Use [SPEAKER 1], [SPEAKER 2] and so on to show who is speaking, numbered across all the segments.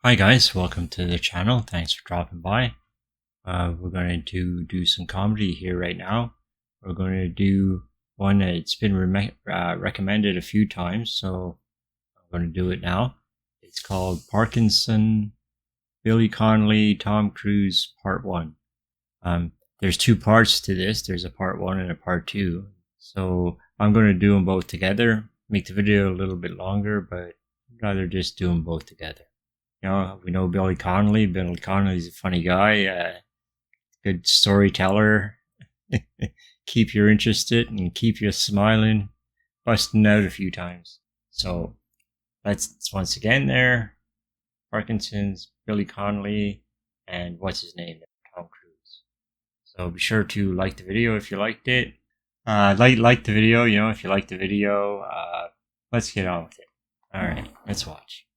[SPEAKER 1] Hi guys, welcome to the channel. Thanks for dropping by. We're going to do some comedy here right now. We're going to do one that's been recommended a few times, so I'm going to do it now. It's called Parkinson, Billy Connolly, Tom Cruise, Part 1. There's two parts to this. There's a Part 1 and a Part 2. So I'm going to do them both together. Make the video a little bit longer, but I'd rather just do them both together. You know, we know Billy Connolly. Billy Connolly's a funny guy, good storyteller. Keep you interested and keep you smiling, busting out a few times. So let's once again there. Parkinson's, Billy Connolly, and what's his name? Tom Cruise. So be sure to like the video if you liked it. Like the video, you know, if you liked the video. Let's get on with it. All right, let's watch.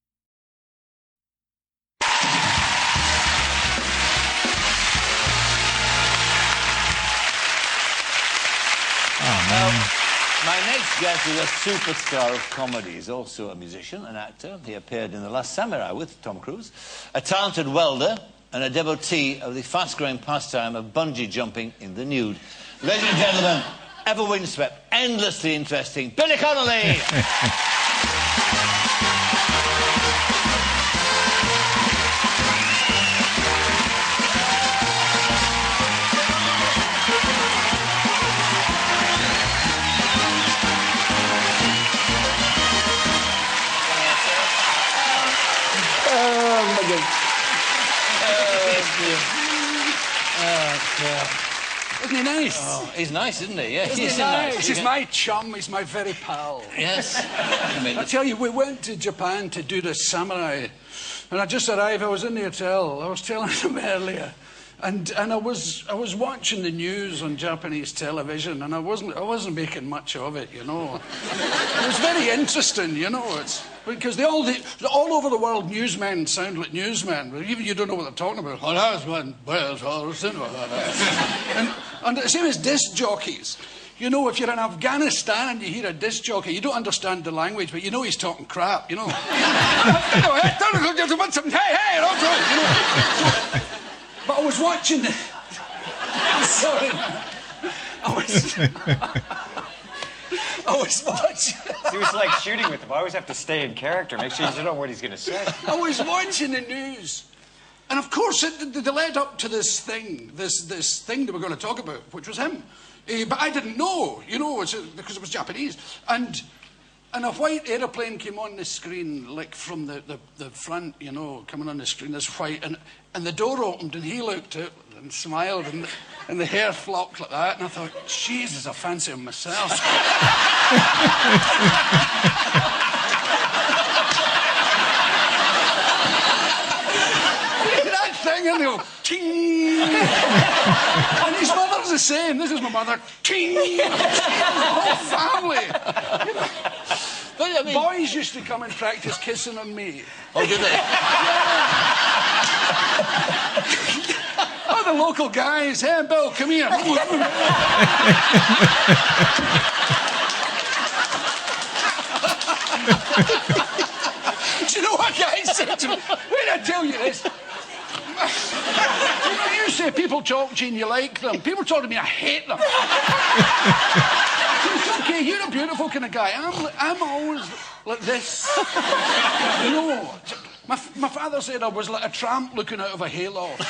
[SPEAKER 2] My next guest is a superstar of comedy. He's also a musician, an actor. He appeared in The Last Samurai with Tom Cruise, a talented welder, and a devotee of the fast-growing pastime of bungee jumping in the nude. Ladies and gentlemen, ever windswept, endlessly interesting, Billy Connolly!
[SPEAKER 3] Isn't he nice?
[SPEAKER 2] Oh, he's nice, isn't he? Yeah,
[SPEAKER 3] Isn't
[SPEAKER 2] he's
[SPEAKER 3] he nice?
[SPEAKER 2] nice.
[SPEAKER 3] He's my chum. He's my very pal.
[SPEAKER 2] Yes. I mean,
[SPEAKER 3] I tell you, we went to Japan to do the samurai, and I just arrived. I was in the hotel. I was telling them earlier, and I was watching the news on Japanese television, and I wasn't making much of it, you know. It was very interesting, you know. It's because all over the world, newsmen sound like newsmen, but even you don't know what they're talking about. And the same as disc jockeys. You know, if you're in Afghanistan and you hear a disc jockey, you don't understand the language, but you know he's talking crap, you know. Hey, you know. But I was watching the... I'm sorry. I was watching...
[SPEAKER 4] He was like shooting with him. I always have to stay in character, make sure you know what he's going to say.
[SPEAKER 3] I was watching the news. And of course, they led up to this thing that we're going to talk about, which was him. But I didn't know, you know, because it was Japanese. And a white aeroplane came on the screen, like from the front, you know, coming on the screen, this white. And the door opened, and he looked out and smiled, and the hair flopped like that. And I thought, Jesus, I fancy him myself. That thing, and they'll ting. And his mother's the same. This is my mother. Ting. The whole family. You know?
[SPEAKER 2] but, I mean,
[SPEAKER 3] Boys used to come and practice kissing on me.
[SPEAKER 2] oh, did they?
[SPEAKER 3] Oh, the local guys. Hey, Bill, come here. Do you know what guys said to me? Wait, I tell you this. You know, you say people talk to you and you like them. People talk to me, I hate them. It's okay, you're a beautiful kind of guy. I'm always like this. You know, my father said I was like a tramp looking out of a hayloft.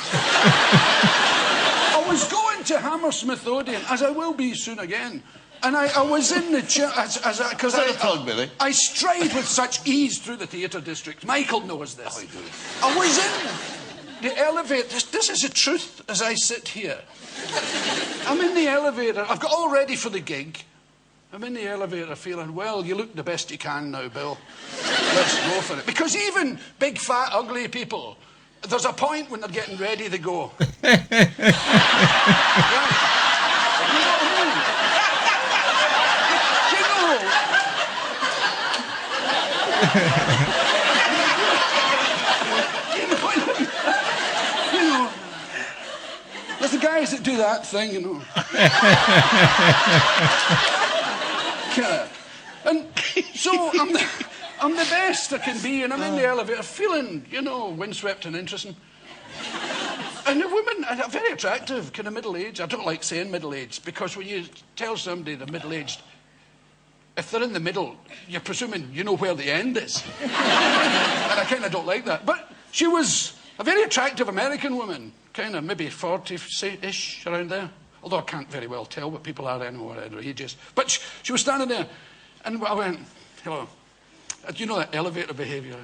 [SPEAKER 3] I was going to Hammersmith Odeon, as I will be soon again. And I was in the because I stride with such ease through the theatre district. Michael knows this. I was in the elevator. This is the truth as I sit here. I'm in the elevator. I've got all ready for the gig. I'm in the elevator feeling, well, you look the best you can now, Bill. Let's go for it. Because even big, fat, ugly people, there's a point when they're getting ready, they go. Right. You know what I mean? You know, there's the guys that do that thing, you know. And so I'm the best I can be, and I'm in the elevator feeling, you know, windswept and interesting. And a woman, very attractive, kind of middle-aged. I don't like saying middle-aged, because when you tell somebody they're middle-aged, if they're in the middle, you're presuming you know where the end is. And I kind of don't like that. But she was a very attractive American woman, kind of maybe 40-ish, around there. Although I can't very well tell what people are anymore at their ages. But she was standing there, and I went, hello. Do you know that elevator behaviour?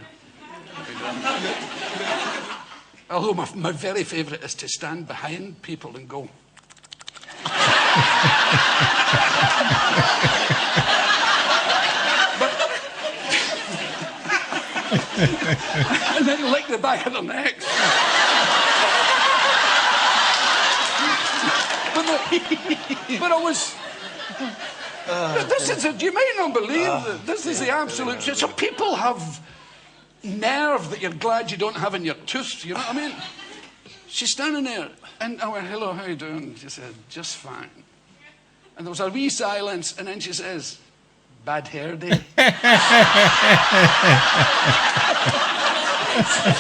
[SPEAKER 3] Although my very favourite is to stand behind people and go. And then lick the back of their necks. But I was... you may not believe that this is the absolute shit. Some people have nerve that you're glad you don't have in your tooth, you know what I mean? She's standing there, and I went, hello, how you doing? She said, just fine. And there was a wee silence, and then she says, bad hair day.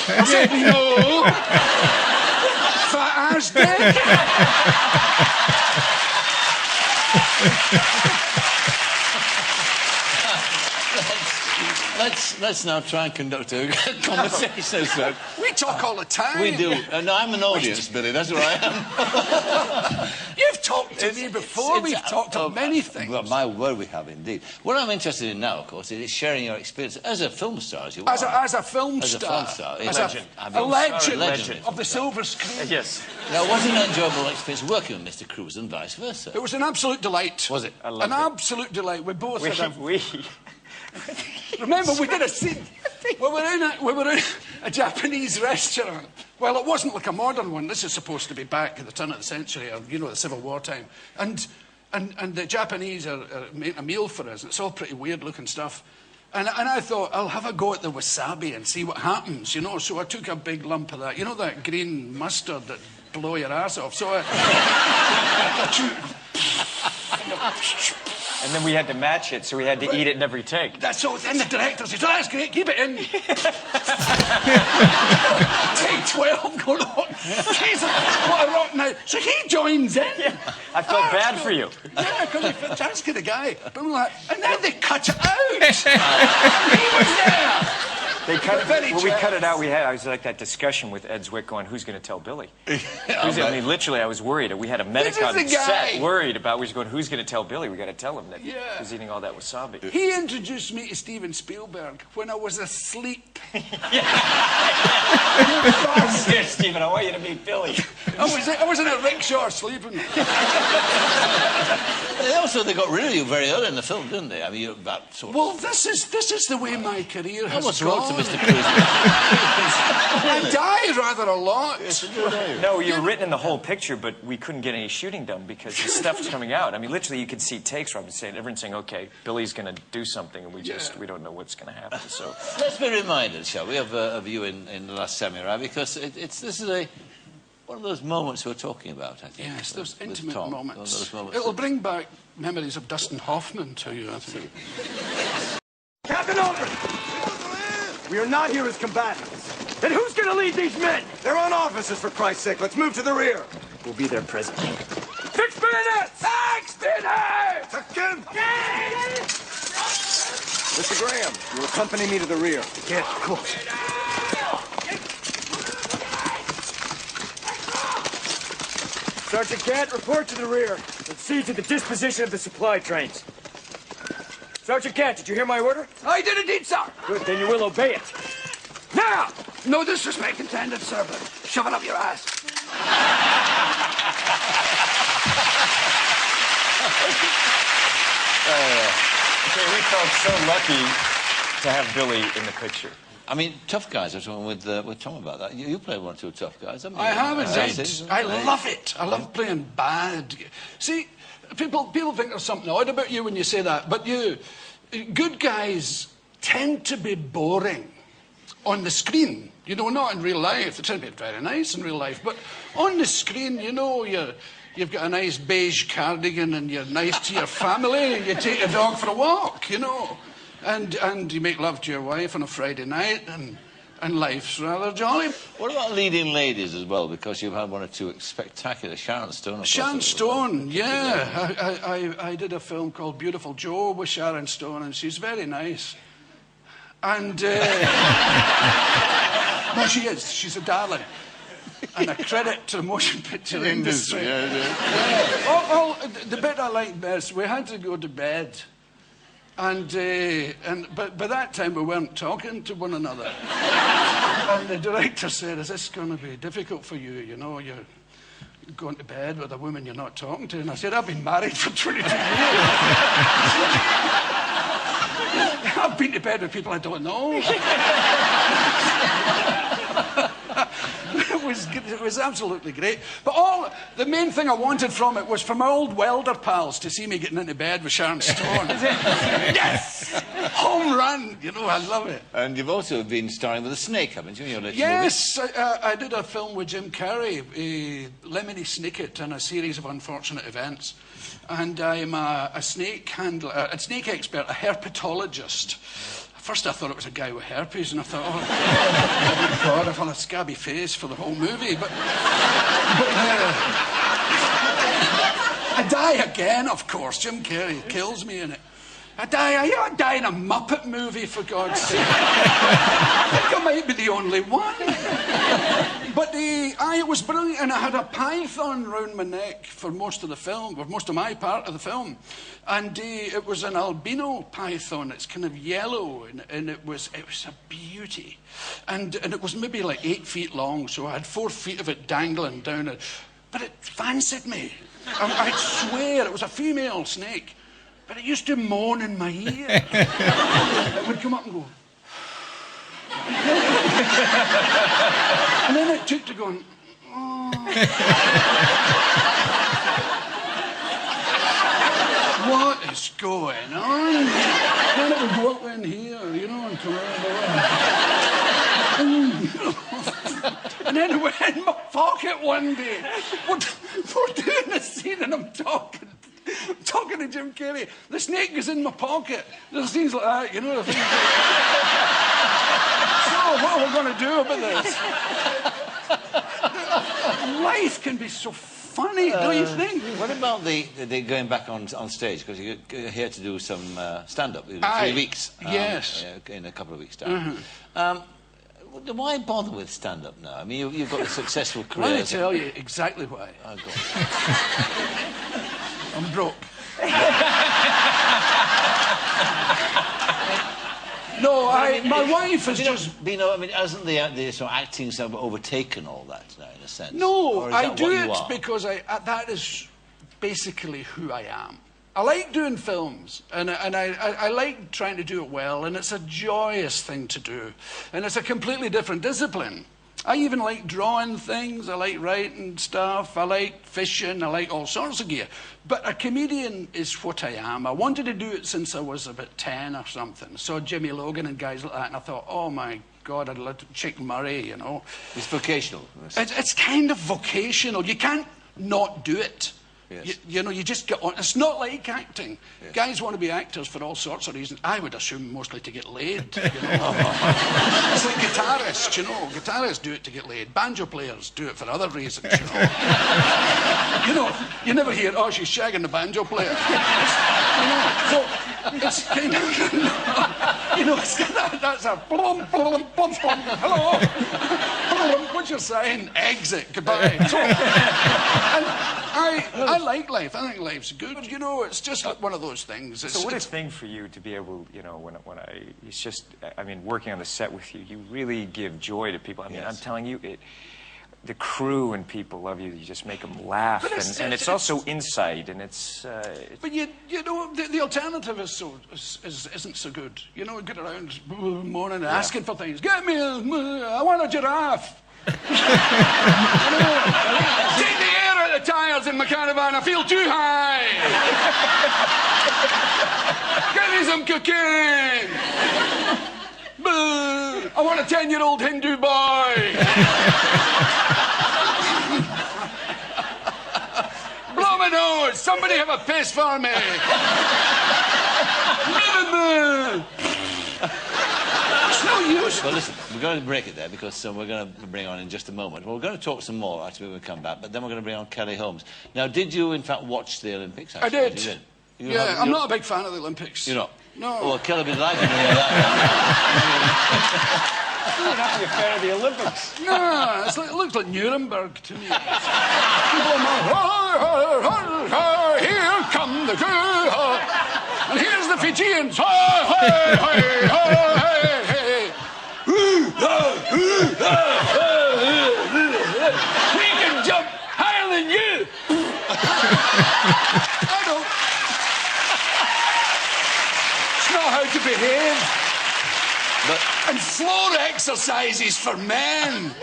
[SPEAKER 3] I said, no. Fat ass day.
[SPEAKER 2] Let's now try and conduct a conversation. So.
[SPEAKER 3] We talk all the time.
[SPEAKER 2] We do. No, I'm an audience, Billy. That's what I am.
[SPEAKER 3] You've talked to me before. We've talked of many things.
[SPEAKER 2] Well, my word, we have indeed. What I'm interested in now, of course, is sharing your experience as a film star, as you are.
[SPEAKER 3] As a film star.
[SPEAKER 2] As
[SPEAKER 3] a legend of the silver screen.
[SPEAKER 4] Yes.
[SPEAKER 2] Now, was it an enjoyable experience working with Mr. Cruise and vice versa?
[SPEAKER 3] It was an absolute delight.
[SPEAKER 2] Was it?
[SPEAKER 3] An absolute delight. We both had
[SPEAKER 4] We...
[SPEAKER 3] Remember, we did a scene. We were in a Japanese restaurant. Well, it wasn't like a modern one. This is supposed to be back at the turn of the century, or, you know, the Civil War time. And the Japanese are making a meal for us. It's all pretty weird-looking stuff. And I thought, I'll have a go at the wasabi and see what happens, you know. So I took a big lump of that. You know that green mustard that blow your ass off? So
[SPEAKER 4] And then we had to match it, so we had to eat it in every take.
[SPEAKER 3] That's so. Then the director says, "Oh, that's great. Keep it in." Take 12 going on. Jesus, what a rotten night. So he joins in.
[SPEAKER 4] Yeah, I felt bad for you.
[SPEAKER 3] Yeah, because he's a fantastic guy. But I'm like, and then they cut it out. He was there.
[SPEAKER 4] They cut it. When we cut it out, I was like that discussion with Ed Zwick going, "Who's going to tell Billy?" I mean, literally, I was worried. We had a medic on set worried about. We was going, "Who's going to tell Billy? We got to tell him that he was eating all that wasabi."
[SPEAKER 3] He introduced me to Steven Spielberg when I was asleep.
[SPEAKER 4] Here, Stephen, I want you to meet Billy.
[SPEAKER 3] I was in a rickshaw sleeping.
[SPEAKER 2] They got rid of you very early in the film, didn't they? I mean, you're about sort of...
[SPEAKER 3] Well, this is the way my career has gone.
[SPEAKER 2] To Mr. Cruise.
[SPEAKER 3] I died rather a lot.
[SPEAKER 4] No, you were written in the whole picture, but we couldn't get any shooting done because the stuff's coming out. I mean, literally, you could see takes where everyone's saying, "Okay, Billy's going to do something," and we don't know what's going to happen. So
[SPEAKER 2] let's be reminded, shall we, of you in The Last Samurai, because this is one of those moments we're talking about, I think.
[SPEAKER 3] Yes, those intimate moments.
[SPEAKER 2] Those moments.
[SPEAKER 3] It'll bring back memories of Dustin Hoffman to you, I think.
[SPEAKER 5] Captain Aldrin! We are not here as combatants. Then who's going to lead these men? They're on officers, for Christ's sake. Let's move to the rear.
[SPEAKER 4] we'll be there presently.
[SPEAKER 5] 6 minutes! 6 minutes! Again! Mr. Graham, you accompany me to the rear.
[SPEAKER 3] Yeah, of course.
[SPEAKER 5] Sergeant Gant, report to the rear. Let's see to the disposition of the supply trains. Sergeant Gant, did you hear my order?
[SPEAKER 3] I did indeed, sir.
[SPEAKER 5] Good, then you will obey it. Now!
[SPEAKER 3] No disrespect intended, sir, but shove it up your ass.
[SPEAKER 4] We felt so lucky to have Billy in the picture.
[SPEAKER 2] I mean, tough guys. I was talking with Tom about that. You played one or two tough guys, haven't you?
[SPEAKER 3] I have indeed. I love it. I love playing bad. See, people think there's something odd about you when you say that, but good guys tend to be boring on the screen. You know, not in real life. They tend to be very nice in real life, but on the screen, you know, you've got a nice beige cardigan and you're nice to your family and you take your dog for a walk, you know. And you make love to your wife on a Friday night, and life's rather jolly.
[SPEAKER 2] What about leading ladies as well? Because you've had one or two spectacular. Sharon Stone, of course.
[SPEAKER 3] Sharon Stone, yeah. I did a film called Beautiful Joe with Sharon Stone, and she's very nice. And, no, she is. She's a darling. And a credit to the motion picture industry. Yeah. The bit I liked best, we had to go to bed. But by that time we weren't talking to one another. And the director said, "Is this going to be difficult for you? You know, you're going to bed with a woman you're not talking to." And I said, "I've been married for 22 years. I've been to bed with people I don't know." It was absolutely great. But the main thing I wanted from it was for my old welder pals to see me getting into bed with Sharon Stone. Yes! Home run! You know, I love it.
[SPEAKER 2] And you've also been starring with a snake, haven't you?
[SPEAKER 3] Yes, I did a film with Jim Carrey, Lemony Snicket, and a series of unfortunate events. And I'm a snake handler, a snake expert, a herpetologist. First I thought it was a guy with herpes, and I thought, oh God, I've had a scabby face for the whole movie. But I die again, of course. Jim Carrey kills me in it. I die in a Muppet movie, for God's sake. I think I might be the only one. But it was brilliant, and I had a python round my neck for most of the film, or most of my part of the film. And it was an albino python. It's kind of yellow, and it was a beauty. And it was maybe like 8 feet long, so I had 4 feet of it dangling down it. But it fancied me. I'd swear it was a female snake. But it used to moan in my ear. It would come up and go. And then it took to going, oh. What is going on? Then it would go up in here, you know, and come around. And then it went in my pocket one day. We're doing a scene and I'm talking to Jim Carrey. The snake is in my pocket. There's scenes like that, you know. So what are we going to do about this? Life can be so funny, don't you think?
[SPEAKER 2] What about the going back on stage? Because you're here to do some stand-up in 3 weeks.
[SPEAKER 3] Yes.
[SPEAKER 2] In a couple of weeks' time. Why bother with stand-up now? I mean, you've got a successful career.
[SPEAKER 3] Let me tell you exactly why.
[SPEAKER 2] Oh, go on.
[SPEAKER 3] I'm broke. No, my wife has just...
[SPEAKER 2] I mean, hasn't the sort of acting sort of overtaken all that now, in a sense?
[SPEAKER 3] No, I do it because that is basically who I am. I like doing films, and I like trying to do it well, and it's a joyous thing to do. And it's a completely different discipline. I even like drawing things, I like writing stuff, I like fishing, I like all sorts of gear. But a comedian is what I am. I wanted to do it since I was about 10 or something. I saw Jimmy Logan and guys like that, and I thought, oh my God, I'd love to Chick Murray, you know.
[SPEAKER 2] It's vocational.
[SPEAKER 3] It's kind of vocational. You can't not do it.
[SPEAKER 2] Yes.
[SPEAKER 3] You know, you just get on. It's not like acting. Yes. Guys want to be actors for all sorts of reasons. I would assume mostly to get laid. You know? It's like guitarists, you know. Guitarists do it to get laid. Banjo players do it for other reasons, you know. You know, you never hear, oh, she's shagging the banjo player. You know, so it's kind of, you know, it's that's a blum, blum, blum, blum. Hello. Blum, what's your sign? Exit. Goodbye. So, and I like life. I think life's good. You know, it's just like one of those things.
[SPEAKER 4] So what a thing for you to be able, you know, it's just, I mean, working on the set with you, you really give joy to people. I mean, I'm telling you, the crew and people love you. You just make them laugh, and it's also insight, and it's.
[SPEAKER 3] But you know, the alternative isn't so good. You know, get around morning asking for things. Get me I want a giraffe. Take the air out of the tires in my caravan. I feel too high. Get me some cocaine. I want a 10-year-old Hindu boy. Blow my nose. Somebody have a piss for me. no use.
[SPEAKER 2] Well, listen, we're going to break it there because we're going to bring on in just a moment. Well, we're going to talk some more, actually, when we come back, but then we're going to bring on Kelly Holmes. Now, did you, in fact, watch the Olympics? Actually?
[SPEAKER 3] I did.
[SPEAKER 2] You did?
[SPEAKER 3] Yeah, I'm not a big fan of the Olympics.
[SPEAKER 2] You're not?
[SPEAKER 3] No.
[SPEAKER 2] Oh, well, Kelly would like to hear that.
[SPEAKER 4] You're not a fan of the Olympics.
[SPEAKER 3] No, it looks like Nuremberg to me. People are here come the good, and here's the Fijians. We can jump higher than you. I don't. It's not how to behave. And floor exercises for men.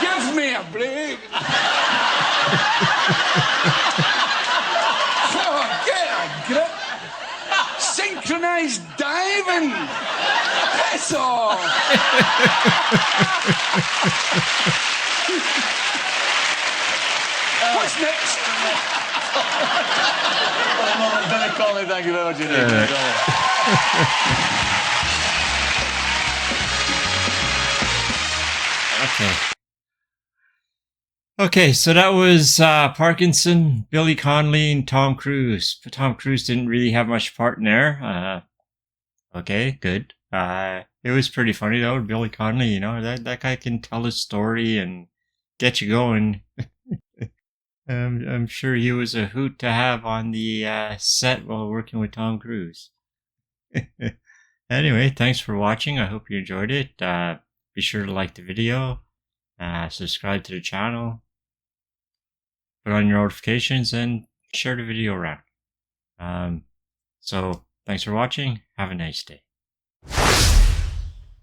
[SPEAKER 3] Give me a break. Oh, get a grip. Synchronized diving. Piss off. What's next?
[SPEAKER 2] Connolly, thank you very much indeed.
[SPEAKER 1] Okay, so that was Parkinson, Billy Connolly, and Tom Cruise. But Tom Cruise didn't really have much part in there. Okay, good. It was pretty funny though, Billy Connolly. You know, that guy can tell a story and get you going. I'm sure he was a hoot to have on the set while working with Tom Cruise. Anyway, thanks for watching. I hope you enjoyed it. Be sure to like the video, subscribe to the channel, put on your notifications, and share the video around. So, thanks for watching. Have a nice day.